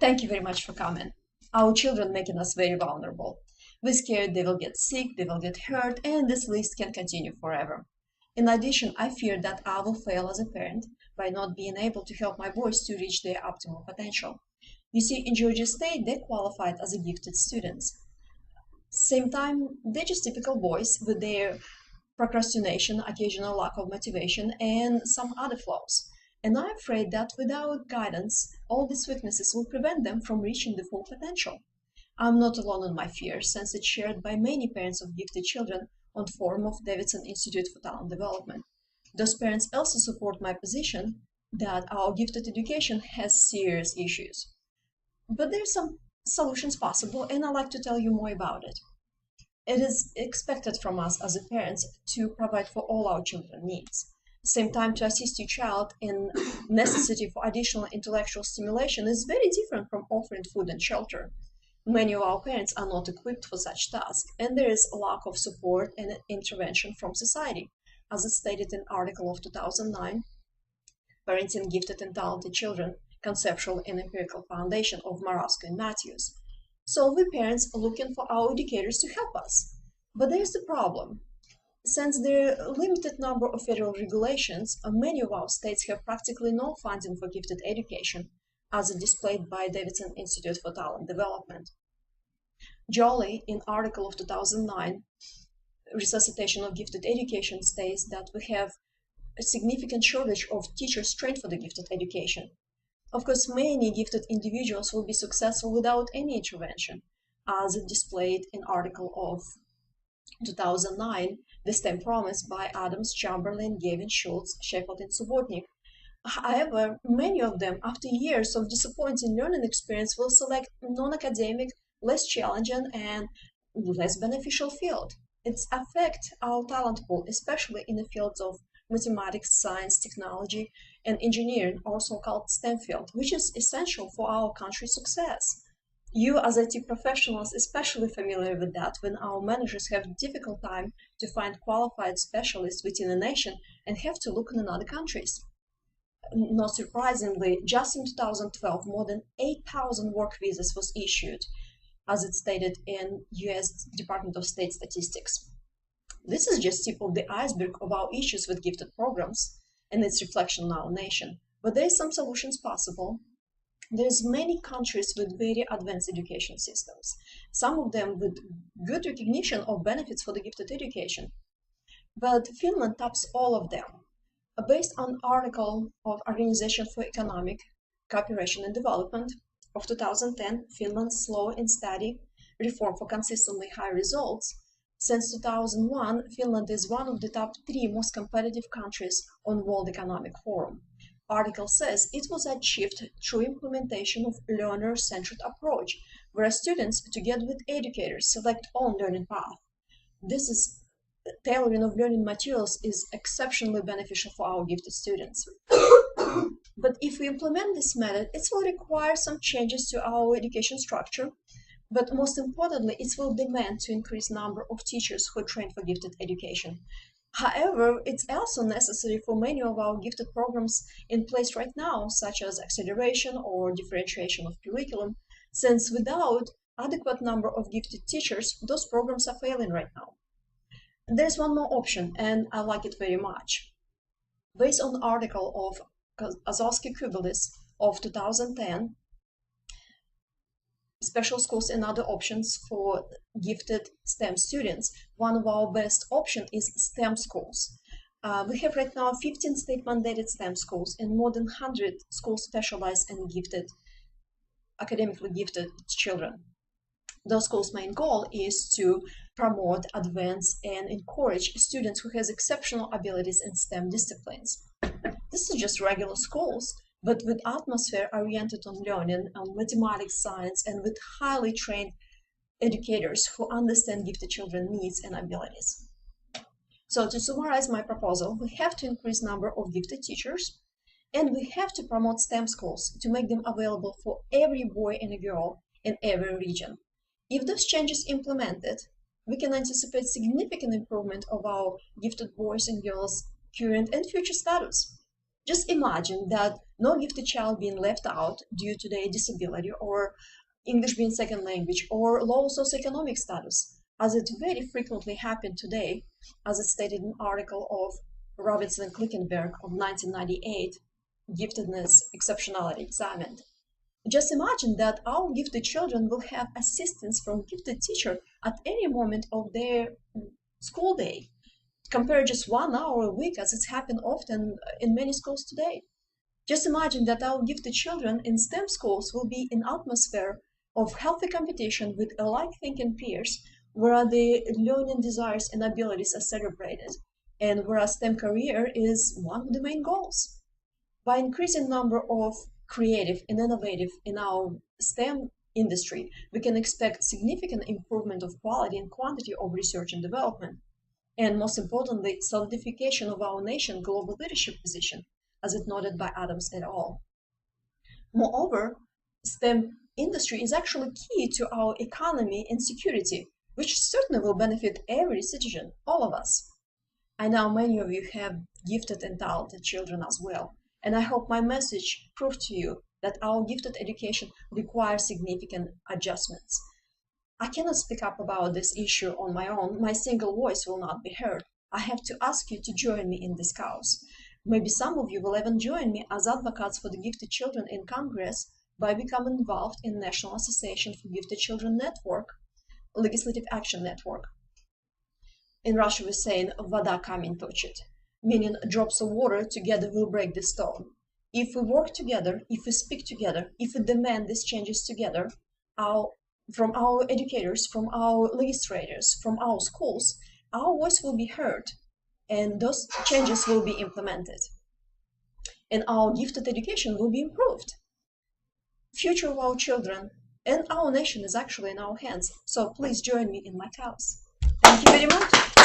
Thank you very much for coming. Our children making us very vulnerable. We're scared they will get sick, they will get hurt, and this list can continue forever. In addition, I fear that I will fail as a parent by not being able to help my boys to reach their optimal potential. You see, in Georgia State, they qualified as a gifted students. Same time, they're just typical boys with their procrastination, occasional lack of motivation, and some other flaws. And I'm afraid that without guidance, all these weaknesses will prevent them from reaching the full potential. I'm not alone in my fears, since it's shared by many parents of gifted children on the forum of Davidson Institute for Talent Development. Those parents also support my position that our gifted education has serious issues. But there's some solutions possible, and I'd like to tell you more about it. It is expected from us as parents to provide for all our children's needs. Same time, to assist your child in necessity for additional intellectual stimulation is very different from offering food and shelter. Many of our parents are not equipped for such tasks, and there is a lack of support and intervention from society. As it stated in an article of 2009, Parenting Gifted and Talented Children, Conceptual and Empirical Foundation of Marasco and Matthews. So we parents are looking for our educators to help us. But there's the problem. Since there are a limited number of federal regulations, many of our states have practically no funding for gifted education, as displayed by Davidson Institute for Talent Development. Jolie, in article of 2009, Resuscitation of Gifted Education, states that we have a significant shortage of teachers trained for the gifted education. Of course, many gifted individuals will be successful without any intervention, as displayed in article of 2009, The STEM Promise by Adams, Chamberlain, Gavin, Schultz, Sheffield, and Subotnik. However, many of them, after years of disappointing learning experience, will select non-academic, less challenging, and less beneficial field. It affects our talent pool, especially in the fields of mathematics, science, technology, and engineering, or so-called STEM field, which is essential for our country's success. You as IT professionals especially familiar with that when our managers have difficult time to find qualified specialists within a nation and have to look in other countries. Not surprisingly, just in 2012, more than 8,000 work visas was issued, as it stated in US Department of State statistics. This is just tip of the iceberg of our issues with gifted programs and its reflection on our nation. But there are some solutions possible. There's many countries with very advanced education systems, some of them with good recognition of benefits for the gifted education. But Finland tops all of them. Based on article of Organization for Economic Cooperation and Development of 2010, Finland's Slow and Steady Reform for Consistently High Results. Since 2001, Finland is one of the top 3 most competitive countries on World Economic Forum. Article says it was achieved through implementation of learner-centered approach, where students, together with educators, select own learning path. This is tailoring of learning materials is exceptionally beneficial for our gifted students. But if we implement this method, it will require some changes to our education structure, but most importantly, it will demand to increase number of teachers who are trained for gifted education. However, it's also necessary for many of our gifted programs in place right now, such as acceleration or differentiation of curriculum, since without adequate number of gifted teachers, those programs are failing right now. There's one more option, and I like it very much. Based on the article of Azovsky-Kubelis of 2010, Special Schools and Other Options for Gifted STEM Students, one of our best options is STEM schools. We have right now 15 state-mandated STEM schools and more than 100 schools specialized in academically gifted children. Those schools' main goal is to promote, advance, and encourage students who has exceptional abilities in STEM disciplines. This is just regular schools, but with atmosphere oriented on learning, on mathematics, science, and with highly trained educators who understand gifted children's needs and abilities. So to summarize my proposal, we have to increase number of gifted teachers, and we have to promote STEM schools to make them available for every boy and girl in every region. If those changes implemented, we can anticipate significant improvement of our gifted boys and girls' current and future status. Just imagine that no gifted child being left out due to their disability or English being second language or low socioeconomic status, as it very frequently happened today, as it stated in an article of Robinson Klickenberg of 1998, Giftedness Exceptionality Examined. Just imagine that our gifted children will have assistance from gifted teacher at any moment of their school day, compare just 1 hour a week as it's happened often in many schools today. Just imagine that our gifted children in STEM schools will be in atmosphere of healthy competition with alike thinking peers, where the learning desires and abilities are celebrated, and where a STEM career is one of the main goals. By increasing number of creative and innovative in our STEM industry, we can expect significant improvement of quality and quantity of research and development, and most importantly, solidification of our nation's global leadership position, as it noted by Adams et al. Moreover, STEM industry is actually key to our economy and security, which certainly will benefit every citizen, all of us. I know many of you have gifted and talented children as well, and I hope my message proved to you that our gifted education requires significant adjustments. I cannot speak up about this issue on my own. My single voice will not be heard. I have to ask you to join me in this cause. Maybe some of you will even join me as advocates for the gifted children in Congress by becoming involved in National Association for Gifted Children Network, Legislative Action Network. In Russia we say "Voda kamen tochit," meaning drops of water together will break the stone. If we work together, if we speak together, if we demand these changes together, from our educators, from our legislators, from our schools, our voice will be heard, and those changes will be implemented, and our gifted education will be improved. Future of our children and our nation is actually in our hands, so please join me in my cause. Thank you very much.